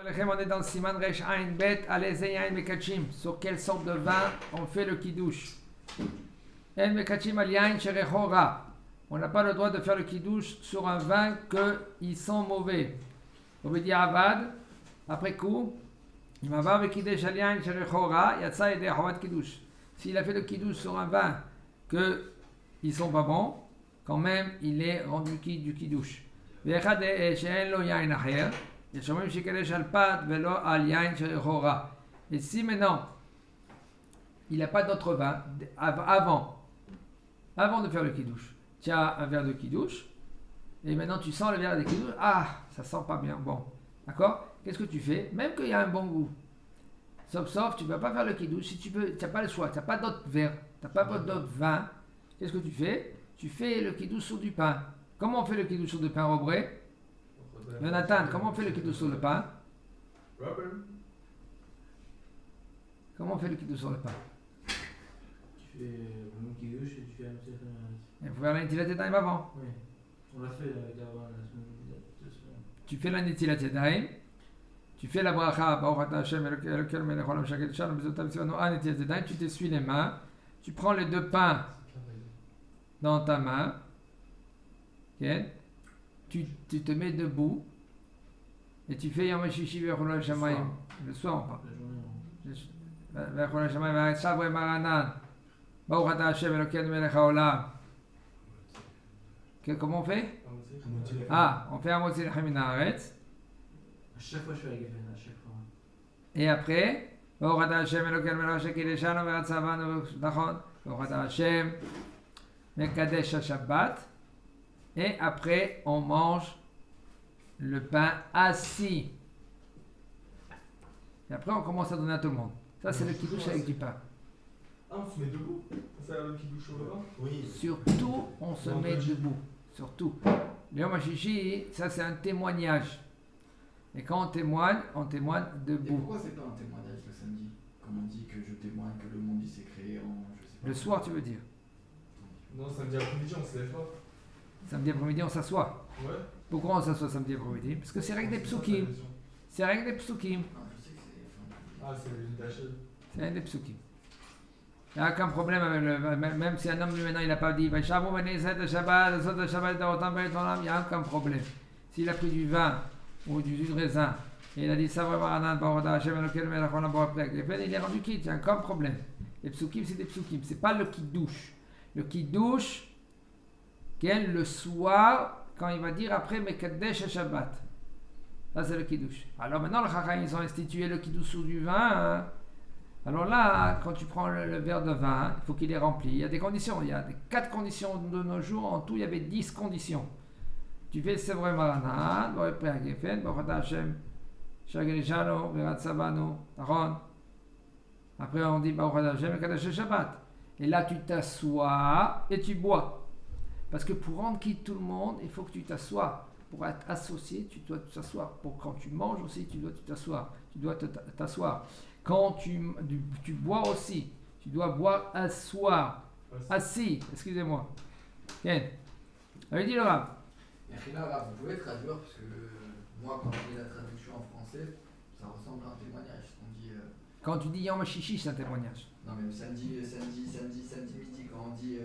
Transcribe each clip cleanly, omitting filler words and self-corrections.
On est dans le Siman Resh Ain Bet, Alezeyain Mekachim. Sur quelle sorte de vin on fait le kiddush? En Mekachim Aliyain Sherechora. On n'a pas le droit de faire le kiddush sur un vin qu'ils sont mauvais. On veut dire Avad, après coup, il m'a va avec Kiddush Aliyain Sherechora, Yatsa et Hawat Kiddush. S'il a fait le kiddush sur un vin qu'ils sont pas bons, quand même il est rendu du kiddush. Et si maintenant il n'a pas d'autre vin avant de faire le kiddush, tu as un verre de kiddush et maintenant tu sens le verre de kiddush, ça sent pas bien, bon, d'accord? Qu'est-ce que tu fais? Même qu'il y a un bon goût, sauf tu ne vas pas faire le kiddush si tu n'as pas le choix, tu n'as pas d'autre verre, tu n'as pas d'autre vin. Qu'est-ce que tu fais? Tu fais le kiddush sur du pain. Comment on fait le kiddush sur du pain, Robré? Jonathan, comment on fait le kiddush sur le pain? Comment on fait le kiddush sur le pain? Tu fais le kiddush et tu fais un petit peu. Il faut faire la netilat yadayim avant. Oui, on l'a fait avant la semaine. Tu fais la netilat yadayim, tu fais la bracha, Baruch atah Hashem Elokeinu melech haolam shaked shalom bezotav tzivanu an netilat yadayim, tu t'essuies les mains, tu prends les deux pains dans ta main, okay? Tu te mets debout et tu fais Yom HaShishi V'echol HaShamayim. Le soir on parle. V'echol HaShamayim V'achav Maranan Baruch atah Hashem Elokeinu melech haolam. Comment on fait? On fait Amotzi Lechem Min Haaretz. À chaque fois je fais la Geffen, à chaque fois. Et après, Baruch atah Hashem Elokeinu melech haolam Shekideshanu V'ratzavanu Nachon. Baruch atah Hashem Mekadesh HaShabbat. Et après, on mange le pain assis. Et après, on commence à donner à tout le monde. Ça, c'est le kiddush avec du pain. On se met debout pour faire le kiddush sur le pain? Oui. Surtout, on se met debout. Surtout. Le Yom HaShishi, ça, c'est un témoignage. Et quand on témoigne debout. Et pourquoi c'est pas un témoignage le samedi? Comme on dit que je témoigne que le monde il s'est créé en... Je sais pas. Le soir, tu veux dire? Non, samedi après-midi, on se lève pas. Samedi après-midi, on s'assoit. Ouais. Pourquoi on s'assoit samedi après-midi? Parce que c'est rien que des psukim. C'est rien que des psukim. Non, je sais que c'est... Ah, c'est une tâche. C'est rien que des psukim. Il n'y a aucun problème avec le... Même si un homme, lui, maintenant, il n'a pas dit il n'y a aucun problème. S'il a pris du vin ou du jus de raisin et il a dit ça il est rendu quitte, il n'y a aucun problème. Les psukim, c'est des psukim. C'est pas le kiddush. Le kiddush, le soir, quand il va dire après Mekadesh Shabbat. Ça, c'est le kiddush. Alors maintenant, les Chachamim, ils ont institué le kiddush sur du vin. Hein. Alors là, quand tu prends le verre de vin, il faut qu'il est rempli. Il y a des conditions. Il y a 4 conditions de nos jours. En tout, il y avait 10 conditions. Tu fais Sevre Maranan, Baruch Père Geffen, Baruch atah Hashem, Shagirishano, Veratzabanu, Taron. Après, on dit Baruch atah Hashem, Mekadesh Shabbat. Et là, tu t'assois et tu bois. Parce que pour rendre quitte tout le monde, il faut que tu t'assoies. Pour être associé, tu dois t'asseoir. Pour quand tu manges aussi, tu dois t'asseoir. Tu dois t'asseoir. Quand tu bois aussi, tu dois boire asseoir. Assis, excusez-moi. Tiens. Allez, dis le Rav. Mais là, vous pouvez traduire, parce que moi, quand je lis la traduction en français, ça ressemble à un témoignage. On dit, quand tu dis Yom HaShishi, c'est un témoignage. Non, mais samedi midi, quand on dit...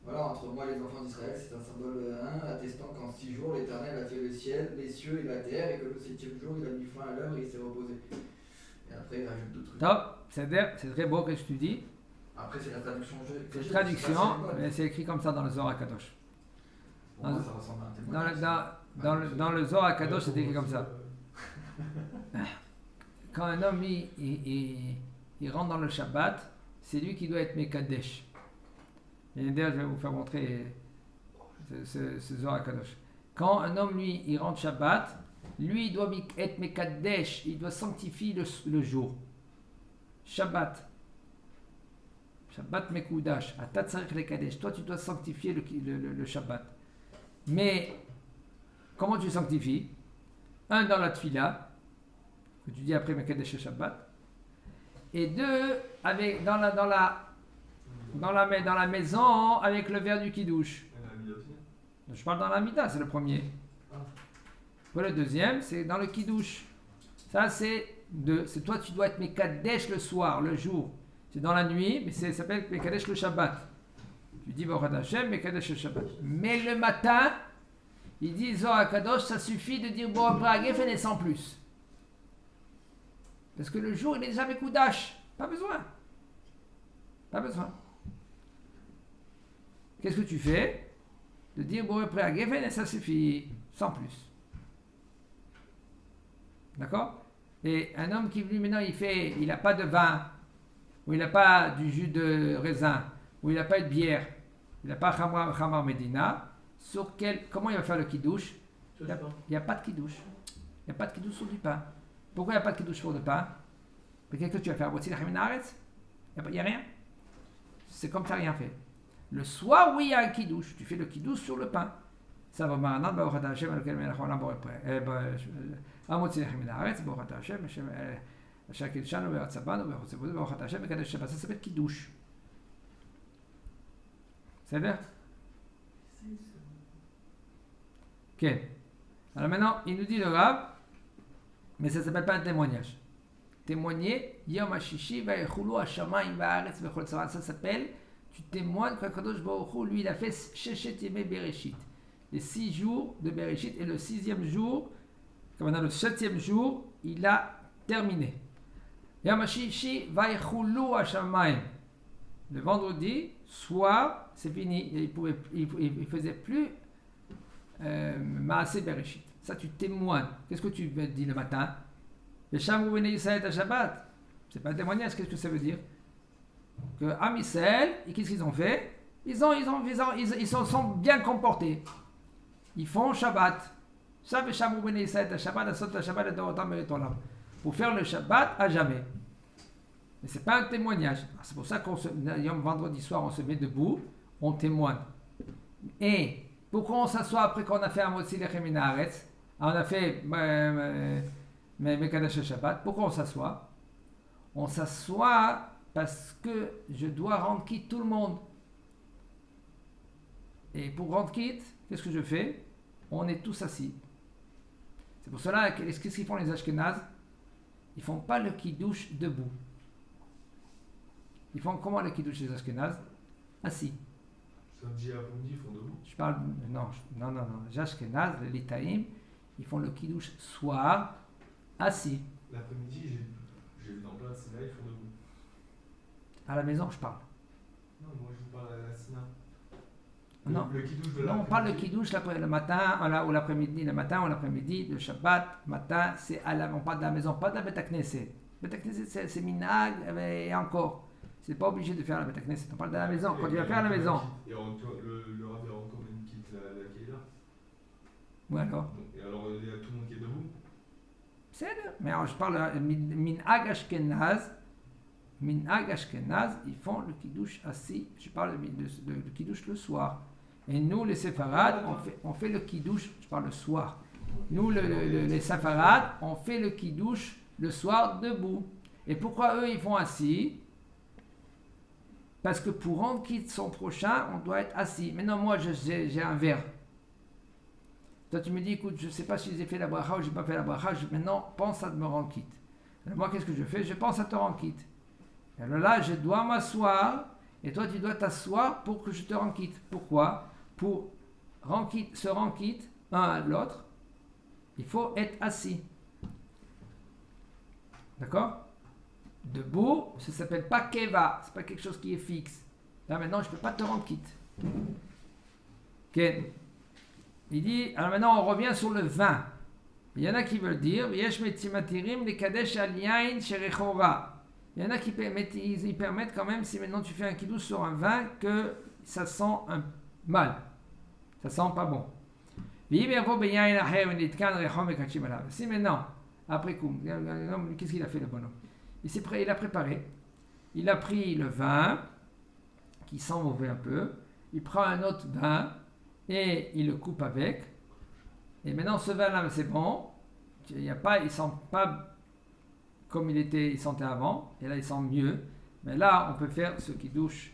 Voilà, entre moi et les enfants d'Israël, c'est un symbole attestant qu'en 6 jours, l'Éternel a fait le ciel, les cieux et la terre, et que le 7e jour, il a mis fin à l'œuvre et il s'est reposé. Et après, il rajoute d'autres trucs. Top, c'est très beau que tu dis. Après, c'est la traduction. C'est une traduction, mais c'est écrit comme ça dans le Zohar HaKadosh. Pour moi, ça ressemble à un témoignage. Dans le Zohar HaKadosh, c'est écrit comme ça. Quand un homme il rentre dans le Shabbat, c'est lui qui doit être Mekadesh. Et d'ailleurs, je vais vous faire montrer ce Zohar HaKadosh. Quand un homme, lui, il rentre Shabbat, lui, il doit être Mekadesh, il doit sanctifier le jour. Shabbat. Shabbat Mekoudash. Atat Tzarich Lekadesh. Toi, tu dois sanctifier le Shabbat. Mais, comment tu sanctifies? Un, dans la Tfila, que tu dis après Mekadesh Shabbat. Et deux, dans la maison avec le verre du kiddush. Je parle dans la mida, c'est le premier. Pour le deuxième, c'est dans le kiddush. Ça, c'est toi, tu dois être Mekadesh le soir, le jour. C'est dans la nuit, mais ça s'appelle Mekadesh le Shabbat. Tu dis Baruch Hashem, Mekadesh le Shabbat. Mais le matin, il dit Zohar Kadosh, ça suffit de dire Baruch Gefen et sans plus. Parce que le jour, il est déjà Mekoudash. Pas besoin. Pas besoin. Qu'est-ce que tu fais? De dire Baruch Gefen et ça suffit, sans plus. D'accord? Et un homme qui lui maintenant il n'a pas de vin, ou il n'a pas du jus de raisin, ou il n'a pas de bière, il n'a pas Khamar Medina, comment il va faire le kidouche? Il n'y a pas de kidouche. Il n'y a pas de kidouche sur du pain. Pourquoi il n'y a pas de kidouche sur le pain? Qu'est-ce que tu vas faire? Il n'y a rien. C'est comme tu n'as rien fait. Le soir, oui, il y a un kidouche. Tu fais le kidouche sur le pain. Ça va maintenant, Baruch Hashem, lequel Melachon Bore Amotzi Lechem Min Haaretz, Baruch Hashem, Asher Kidshanu Ve'atzabanu Ve'chotzebonu, Baruch Hashem, Mekadesh Shabbat. Ça s'appelle kidouche. C'est bien? Ok. Alors maintenant, il nous dit le Rav, mais ça ne s'appelle pas un témoignage. Témoigner, Yom HaShishi Va'echulu Hashamayim Va'aretz V'chol Tzara. Ça s'appelle, tu témoignes qu'Akadosh Baruch Hu, lui, il a fait Sheshet Yemei Bereshit. Les 6 jours de Bereshit, et le 6e jour, comme maintenant le 7e jour, il a terminé. Yom HaShishi Va'echulu Hashamayim. Le vendredi soir, c'est fini. Il faisait plus Maaseh Bereshit. Ça, tu témoignes. Qu'est-ce que tu dis le matin? Le Shamru Bnei Yisraël à Shabbat. C'est pas un témoignage. Qu'est-ce que ça veut dire? Que Am Yisraël, et qu'est-ce qu'ils ont fait? Ils se sont bien comportés. Ils font Shabbat. Ça fait Shamru Bnei Yisraël à Shabbat, à Sot à Shabbat, à Dorotam Meritolam. Pour faire le Shabbat à jamais. Mais c'est pas un témoignage. C'est pour ça qu'on vendredi soir, on se met debout, on témoigne. Et pourquoi on s'assoit après qu'on a fait Amotzi Lechem Min Haaretz? On a fait Mekadesh Shabbat. Pourquoi on s'assoit? On s'assoit parce que je dois rendre quitte tout le monde. Et pour rendre quitte, qu'est-ce que je fais? On est tous assis. C'est pour cela qu'est-ce qu'ils font les Ashkénazes? Ils font pas le kidouche debout. Ils font comment le kidouche des Ashkénazes? Assis. Samedi après-midi, ils font debout. Je parle. Non. Les Ashkénazes, les Litaïm, ils font le kidouche soir, assis. L'après-midi, j'ai vu dans plein de Sina, ils font debout. À la maison, je parle. Non, moi je vous parle à la Sina. Non. Le kidouche de Non, on parle de kidouche le matin ou l'après-midi. Le matin ou l'après-midi, le Shabbat, matin, on parle de la maison, pas de la Beth Knesset. Beth Knesset, c'est minag et encore. C'est pas obligé de faire la Beth Knesset. On parle de la maison. Quand tu vas faire à la maison. Et le Rav a encore une quitte la Kéla. Oui, alors. Et alors, il y a tout le monde qui est debout. C'est là. Mais alors, je parle minag Ashkenaz. Minag Ashkenaz, ils font le kidouche assis. Je parle de kidouche le soir. Et nous, les séfarades, on fait le kidouche, je parle le soir. Nous, les séfarades, on fait le kidouche le soir debout. Et pourquoi eux, ils font assis? Parce que pour rendre quitte son prochain, on doit être assis. Maintenant, moi, j'ai un verre. Toi, tu me dis, écoute, je ne sais pas si j'ai fait la bracha ou je n'ai pas fait la bracha. Maintenant, pense à me rendre quitte. Alors, moi, qu'est-ce que je fais? Je pense à te rendre quitte. Alors là, je dois m'asseoir, et toi, tu dois t'asseoir pour que je te rende quitte. Pourquoi? Pour se rendre quitte un à l'autre, il faut être assis. D'accord? Debout, ça ne s'appelle pas keva, c'est pas quelque chose qui est fixe. Là, maintenant, je ne peux pas te rendre quitte. Ok? Il dit, alors maintenant, on revient sur le vin. Il y en a qui veulent dire, Yesh metzimatirim le kadesh al yain sherechora. Il y en a qui permettent quand même, si maintenant tu fais un kidouche sur un vin, que ça sent mal. Ça sent pas bon. Si maintenant, après coup, qu'est-ce qu'il a fait le bonhomme? Il a préparé. Il a pris le vin, qui sent mauvais un peu. Il prend un autre vin, et il le coupe avec. Et maintenant, ce vin-là, c'est bon. Il ne sent pas comme il sentait avant, et là il sent mieux, mais là on peut faire ce qui douche.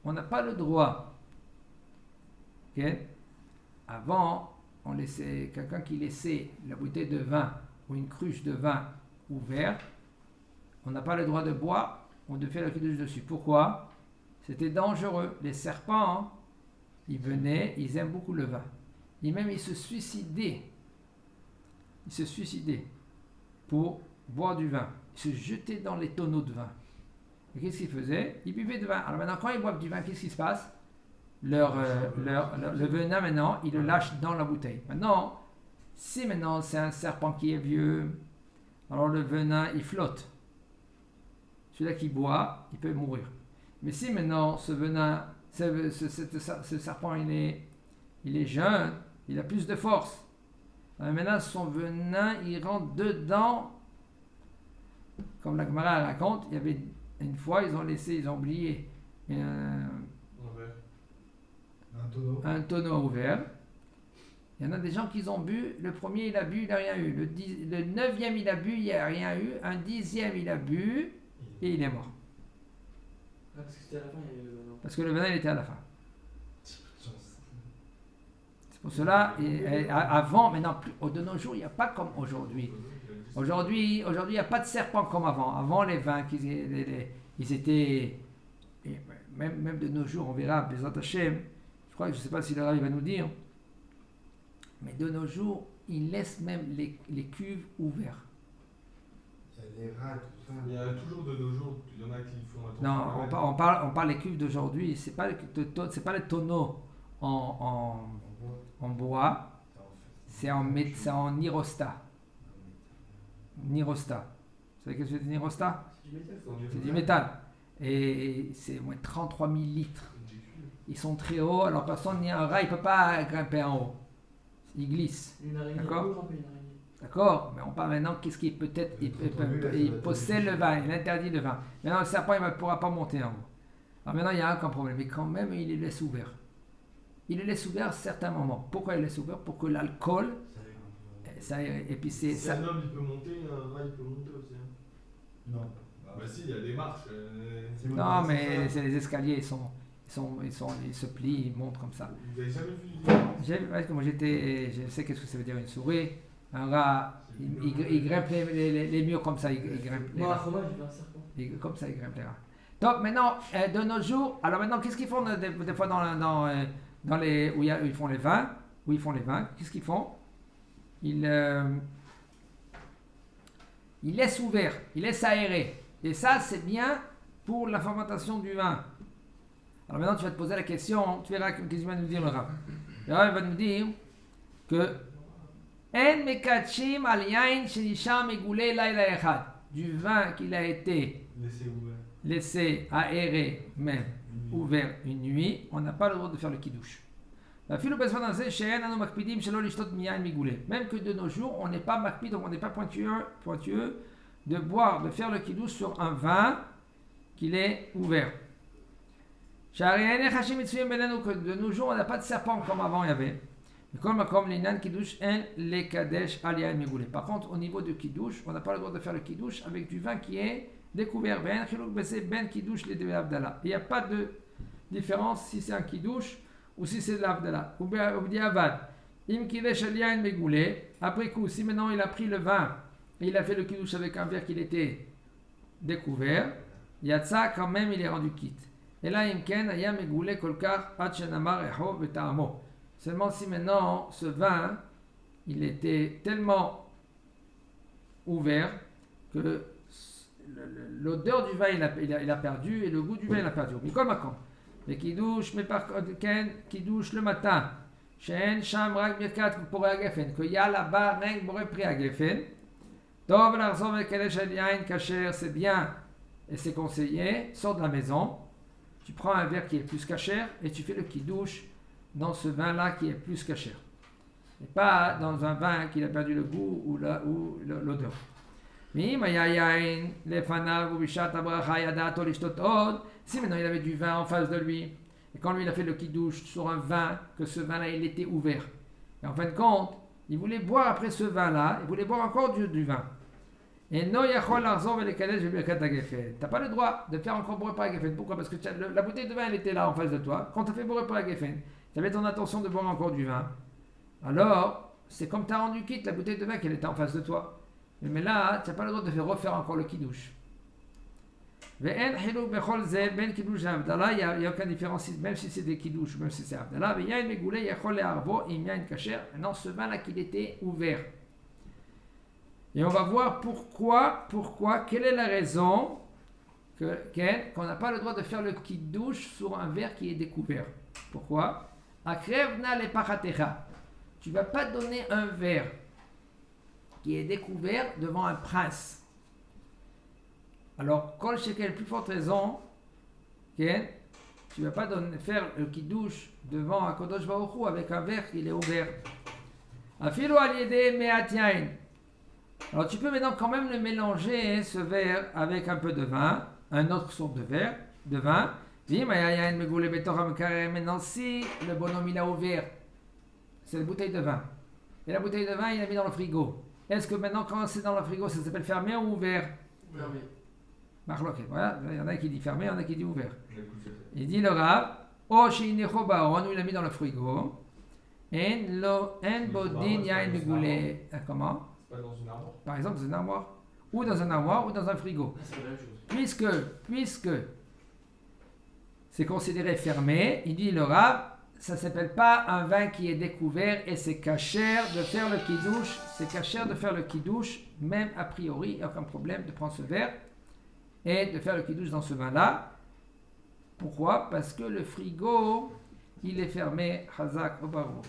On n'a pas le droit. Okay? Avant, quelqu'un qui laissait la bouteille de vin ou une cruche de vin ouverte, on n'a pas le droit de boire ou de faire le kiddush dessus. Pourquoi? C'était dangereux. Les serpents, ils venaient, ils aiment beaucoup le vin. Et même ils se suicidaient. Ils se suicidaient pour boire du vin. Ils se jetaient dans les tonneaux de vin. Et qu'est-ce qu'ils faisaient? Ils buvaient du vin. Alors maintenant, quand ils boivent du vin, qu'est-ce qui se passe? Le venin, maintenant, ils le lâchent dans la bouteille. Maintenant, si maintenant c'est un serpent qui est vieux, alors le venin, il flotte. Celui-là qui boit, il peut mourir. Mais si maintenant ce venin, ce serpent, il est jeune, il a plus de force. Alors maintenant, son venin, il rentre dedans. Comme la Gemara raconte, il y avait une fois, ils ont oublié un tonneau ouvert. Il y en a des gens qui ont bu. Le premier, il a bu, il n'a rien eu. Le 9e, il a bu, il n'a rien eu. Un 10e, il a bu et il est mort. Ah, parce que c'était à la fin, il y avait le venin. Parce que le venin, il était à la fin. C'est pour cela, avant, maintenant, de nos jours, il n'y a pas comme aujourd'hui. Aujourd'hui, il n'y a pas de serpent comme avant. Avant, les vins, ils étaient... Même de nos jours, on verra, Bezat Hashem, je ne sais pas si le Rav va nous dire, mais de nos jours, ils laissent même les cuves ouvertes. Il y a les rats, tout ça. Il y a toujours de nos jours, il y en a qui font attention. Non, on parle des cuves d'aujourd'hui, c'est pas les tonneaux en bois, c'est en Nirosta. Nirosta. Vous savez ce que c'est Nirosta? C'est du métal. C'est du métal. Et c'est au moins 33 000 litres. Ils sont très hauts, alors personne, ni un rat, il ne peut pas grimper en haut. Il glisse. Une araignée. D'accord. Une araignée. D'accord? Mais on parle maintenant, qu'est-ce qui peut-être. Il possède le vin, il interdit le vin. Maintenant, le serpent, il ne pourra pas monter en haut. Alors maintenant, il y a un problème. Mais quand même, il les laisse ouverts. Il les laisse ouverts à certains moments. Pourquoi il les laisse ouverts? Pour que l'alcool. Et puis c'est. Si un homme il peut monter, un rat il peut monter aussi. Hein. Non. Bah si, il y a des marches. Non, mais c'est les escaliers, ils se plient, ils montent comme ça. Vous avez jamais vu du Parce que moi je sais qu'est-ce que ça veut dire une souris. Un rat, il grimpe les murs comme ça, il grimpe les Moi, à rats. Roma, j'ai vu un serpent. Comme ça, il grimpe les rats. Donc maintenant, de nos jours, alors maintenant, qu'est-ce qu'ils font des fois dans les où ils font les vins, qu'est-ce qu'ils font? Ils laissent ouvert, ils laissent aérer. Et ça, c'est bien pour la fermentation du vin. Alors maintenant, tu vas te poser la question, tu verras qu'est-ce qu'il va nous dire le Rav. Le Rav va nous dire que En mekachim al yain shenisham megoulé laila echad. Du vin qu'il a été laissé aérer, même ouvert une nuit, on n'a pas le droit de faire le kiddush. Même que de nos jours, on n'est pas makpid, donc on n'est pas pointueux de boire, de faire le kiddush sur un vin qu'il est ouvert. Que de nos jours, on n'a pas de serpent comme avant il y avait. Par contre, au niveau de kiddush, on n'a pas le droit de faire le kiddush avec du vin qui est découvert. Il n'y a pas de différence si c'est un kiddush ou si c'est de l'Avdala. Après coup, si maintenant il a pris le vin et il a fait le kiddush avec un verre qui était découvert, Yatsa quand même il est rendu quitte. Et là, seulement si maintenant ce vin il était tellement ouvert que l'odeur du vin il a perdu et le goût du vin il a perdu. Mais comme mais qui douche le matin, qu'il y a là-bas c'est bien et c'est conseillé, sors de la maison, tu prends un verre qui est plus cachère et tu fais le kiddush dans ce vin-là qui est plus cachère. Et pas dans un vin qui a perdu le goût ou l'odeur. Si maintenant il avait du vin en face de lui, et quand lui il a fait le kiddush sur un vin, que ce vin-là il était ouvert, et en fin de compte, il voulait boire après ce vin-là, il voulait boire encore du vin. Et no yachol larzov et lekadej beberkat hagefen. T'as pas le droit de faire encore boire par hagefen. Pourquoi? Parce que la bouteille de vin elle était là en face de toi. Quand tu as fait boire par hagefen, tu avais ton intention de boire encore du vin. alors c'est comme tu as rendu quitte la bouteille de vin qu'elle était en face de toi. Mais là, tu n'as pas le droit de faire refaire encore le kiddush. Il n'y a aucune différence, même si c'est des kiddush, même si c'est Abdallah. Maintenant, ce vin-là qu'il était ouvert. Et on va voir pourquoi, quelle est la raison qu'on n'a pas le droit de faire le kiddush sur un verre qui est découvert. Pourquoi? Akrevna le pachatecha. Tu ne vas pas donner un verre qui est découvert devant un prince. Alors, kol shekel, plus forte raison, tu ne vas pas faire le kiddush devant un kodosh baruch hu avec un verre qui est ouvert. Afilu al yedei me'at yain. Alors, tu peux maintenant quand même le mélanger, ce verre, avec un peu de vin, un autre sorte de vin. Maintenant, si le bonhomme il a ouvert, c'est la bouteille de vin. Et la bouteille de vin, il l'a mis dans le frigo. Est-ce que maintenant, quand c'est dans le frigo, ça s'appelle fermé ou ouvert? Fermé. Voilà, il y en a qui dit fermé, il y en a qui dit ouvert. Il dit le Rav, ou il l'a mis dans le frigo. Comment? Pas dans une armoire. Par exemple, dans une armoire. Ou dans un armoire ou dans un frigo. C'est la même chose. Puisque c'est considéré fermé, il dit le Rav, ça ne s'appelle pas un vin qui est découvert et c'est cachère de faire le kiddush. C'est cachère de faire le kiddush, même a priori, il n'y a aucun problème de prendre ce verre et de faire le kiddush dans ce vin-là. Pourquoi? Parce que le frigo, il est fermé. Chazak au baruch.